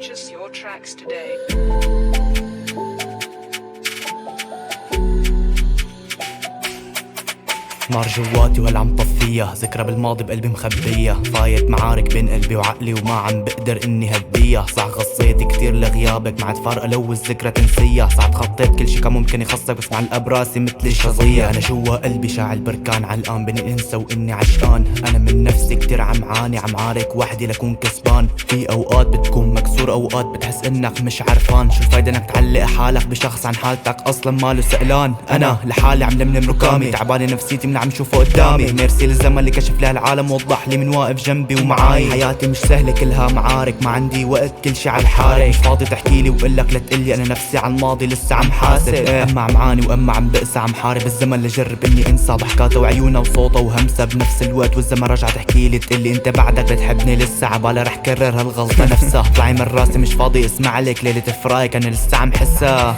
Purchase your tracks today. نار جواتي وهلا عم طفيها، ذكرى بالماضي بقلبي مخبية، فايت معارك بين قلبي وعقلي وما عم بقدر اني هديها. صح غصيت كتير لغيابك، مع تفارقة لو الذكرى تنسيها. صح تخطيت كل شي كان ممكن يخصك، بس مع الابراسي مثل الشظية. انا جوا قلبي شاعل بركان، علقان بني انسى واني عشقان. انا من نفسي كتير عم عاني، عم عارك وحدي لكون كسبان. في اوقات بتكون مكسور، اوقات بتحس انك مش عرفان. شو الفايدة انك تعلق حالك بشخص عن حالتك اصلا ماله سألان. انا لحالي عم لملم ركامي، تعبانة نفسيتي من عم شوفه قدامي. ميرسي للزمن اللي كشف لي هالعالم، وضح لي من واقف جنبي ومعاي. حياتي مش سهلة كلها معارك، ما عندي وقت كل شي على حالي. مش فاضي تحكيلي وقلك لا تقلي، انا نفسي عن الماضي لسه عم حاسب. اما عم عاني واما عم بقسى، عم حارب الزمن لجرب اني انسى ضحكاته وعيونه وصوته وهمسه بنفس الوقت. والزمن رجع تحكيلي تقلي انت بعدك بتحبني لسه، عبالي رح كرر هالغلطة نفسها. طلعي من راسي مش فاضي اسمع لك، ليلة فرايك انا لسه عم حسها.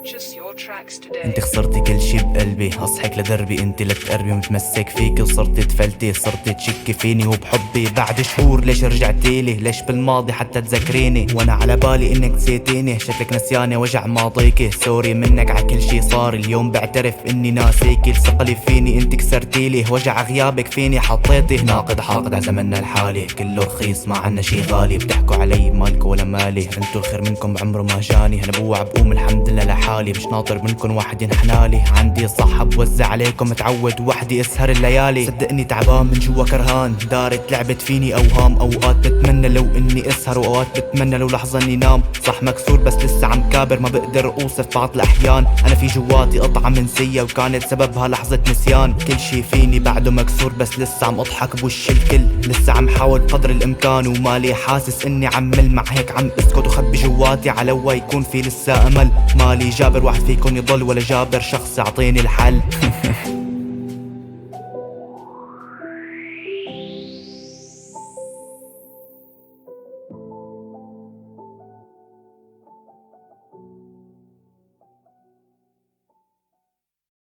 Purchase your tracks today. انت خسرتي كل شي بقلبي، اصحك لدربي انت لتقربي. متمسك فيكي وصرتي تفلتي، صرتي تشكي فيني وبحبي. بعد شهور ليش رجعتيلي؟ ليش بالماضي حتى تذكريني؟ وانا على بالي انك نسيتيني، شكلك نسياني وجع ماضيكي. سوري منك ع كل شي صار، اليوم بعترف اني ناسيكي. ثقلي فيني انت كسرتيلي، وجع غيابك فيني حطيتي. ناقد حاقد على زمننا الحالي، كله رخيص ما عنا شي غالي. بتحكوا علي مالكو ولا مالي، انتو الخير منكم بعمره ما جاني. انا بوع بقوم الحمد لله لحالي، مش ناطر منكم واحد ينحنالي. عندي صحة بوزع عليكم، متعود وحدي اسهر الليالي. صدقني تعبان من جوا كرهان، دارت لعبت فيني اوهام. اوقات بتمنى لو اني اسهر، واوقات بتمنى لو لحظة اني نام. صح مكسور بس لسه عم كابر، ما بقدر اوصف بعض الاحيان. انا في جواتي قطعة منسية، وكانت سببها لحظة نسيان. كل شي فيني بعده مكسور، بس لسه عم اضحك بوش الكل. لسه عم حاول بقدر الامكان، ومالي حاسس اني عمل. مع هيك عم اسكت وخبي جواتي على هوا يكون في لسه امل. مالي جابر واحد فيكن يضل، ولا جابر شخص يعطيني الحل.